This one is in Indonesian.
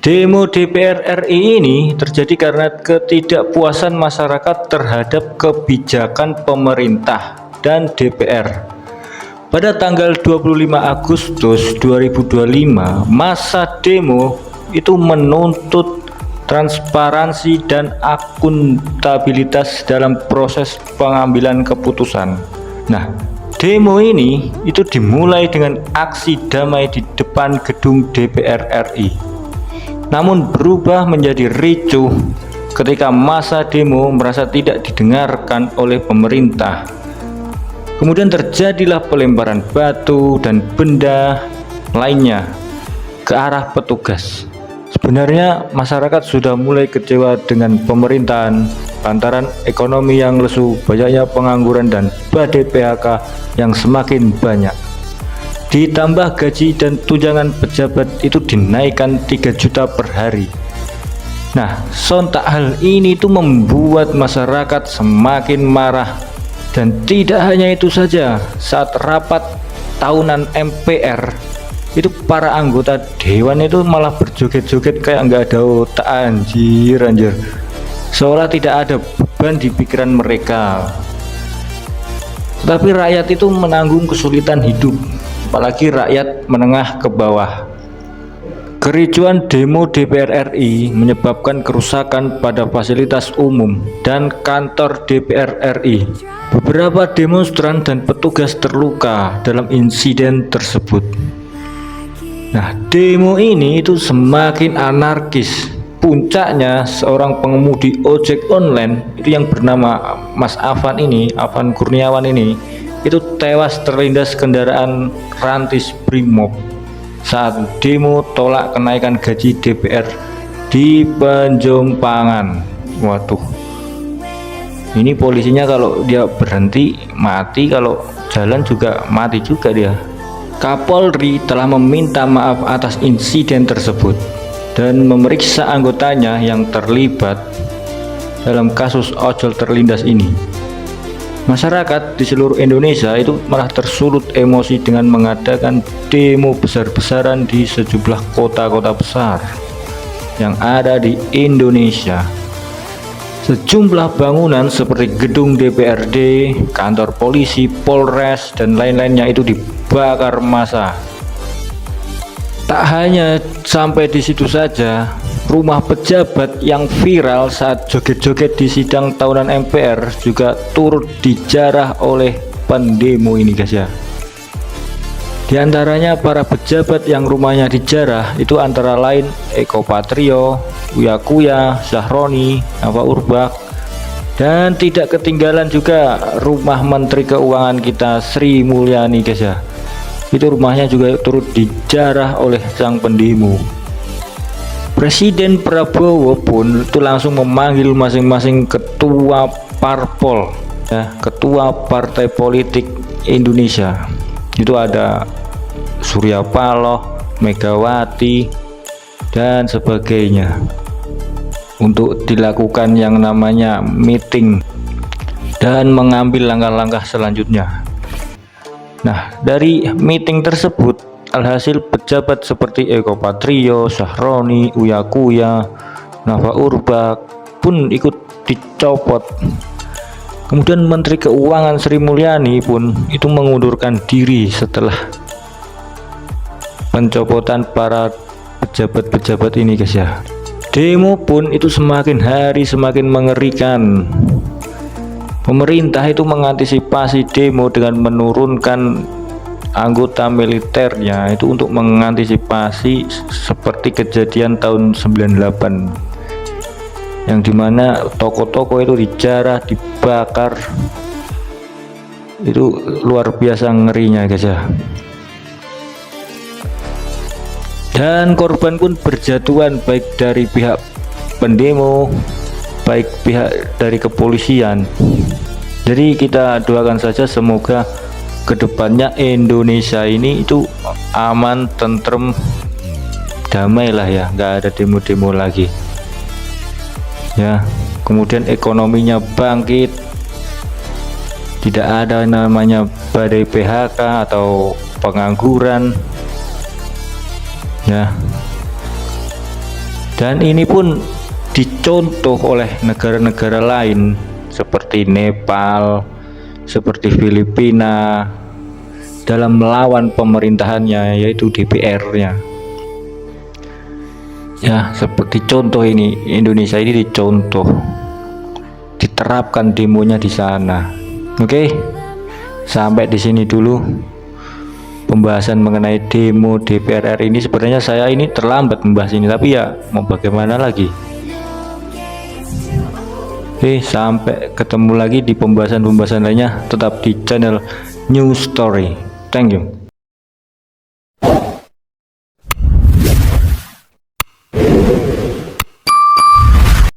Demo DPR RI ini terjadi karena ketidakpuasan masyarakat terhadap kebijakan pemerintah dan DPR. Pada tanggal 25 Agustus 2025, massa demo itu menuntut transparansi dan akuntabilitas dalam proses pengambilan keputusan. Nah, demo ini itu dimulai dengan aksi damai di depan gedung DPR RI. Namun berubah menjadi ricuh ketika massa demo merasa tidak didengarkan oleh pemerintah. Kemudian terjadilah pelemparan batu dan benda lainnya ke arah petugas. Sebenarnya masyarakat sudah mulai kecewa dengan pemerintahan lantaran ekonomi yang lesu, banyaknya pengangguran dan badai PHK yang semakin banyak. Ditambah gaji dan tunjangan pejabat itu dinaikkan 3 juta per hari. Nah, sontak hal ini itu membuat masyarakat semakin marah. Dan tidak hanya itu saja, saat rapat tahunan MPR itu para anggota dewan itu malah berjoget-joget kayak nggak ada otak, anjir. Seolah tidak ada beban di pikiran mereka. Tapi rakyat itu menanggung kesulitan hidup, apalagi rakyat menengah ke bawah. Kericuan demo DPR RI menyebabkan kerusakan pada fasilitas umum dan kantor DPR RI. Beberapa demonstran dan petugas terluka dalam insiden tersebut. Nah, demo ini itu semakin anarkis. Puncaknya seorang pengemudi ojek online itu yang bernama Mas Afan Kurniawan ini itu tewas terlindas kendaraan rantis Brimob saat demo tolak kenaikan gaji DPR di Penjompangan. Waduh, ini polisinya kalau dia berhenti mati, kalau jalan juga mati juga dia. Kapolri telah meminta maaf atas insiden tersebut dan memeriksa anggotanya yang terlibat dalam kasus ojol terlindas ini. Masyarakat di seluruh Indonesia itu malah tersulut emosi dengan mengadakan demo besar-besaran di sejumlah kota-kota besar yang ada di Indonesia. Sejumlah bangunan seperti gedung DPRD, kantor polisi, Polres, dan lain-lainnya itu dibakar massa. Tak hanya sampai di situ saja, rumah pejabat yang viral saat joget-joget di sidang tahunan MPR juga turut dijarah oleh pendemo ini, guys ya. Di antaranya para pejabat yang rumahnya dijarah itu antara lain Eko Patrio, Uya Kuya, Sahroni, Nafa Urbach, dan tidak ketinggalan juga rumah Menteri Keuangan kita Sri Mulyani, guys ya. Itu rumahnya juga turut dijarah oleh sang pendemo. Presiden Prabowo pun itu langsung memanggil masing-masing ketua parpol, ya, ketua partai politik Indonesia. Itu ada Surya Paloh, Megawati, dan sebagainya, untuk dilakukan yang namanya meeting dan mengambil langkah-langkah selanjutnya. Nah, dari meeting tersebut alhasil pejabat seperti Eko Patrio, Sahroni, Uya Kuya, Nafa Urbach pun ikut dicopot. Kemudian Menteri Keuangan Sri Mulyani pun itu mengundurkan diri setelah pencopotan para pejabat-pejabat ini, guys ya. Demo pun itu semakin hari semakin mengerikan. Pemerintah itu mengantisipasi demo dengan menurunkan anggota militernya itu untuk mengantisipasi seperti kejadian tahun 98 yang dimana toko-toko itu dijarah, dibakar. Itu luar biasa ngerinya, guys ya. Dan korban pun berjatuhan, baik dari pihak pendemo, baik pihak dari kepolisian. Jadi kita doakan saja semoga kedepannya Indonesia ini itu aman, tentrem, damai lah ya, nggak ada demo-demo lagi ya. Kemudian ekonominya bangkit, tidak ada namanya badai PHK atau pengangguran ya. Dan ini pun dicontoh oleh negara-negara lain seperti Nepal, seperti Filipina dalam melawan pemerintahannya, yaitu DPR-nya. Ya, seperti contoh ini, Indonesia ini dicontoh, diterapkan demonya di sana. Oke, sampai di sini dulu pembahasan mengenai demo DPR RI ini. Sebenarnya saya ini terlambat membahas ini, tapi ya mau bagaimana lagi. Oke, sampai ketemu lagi di pembahasan-pembahasan lainnya. Tetap di channel New Story. Thank you.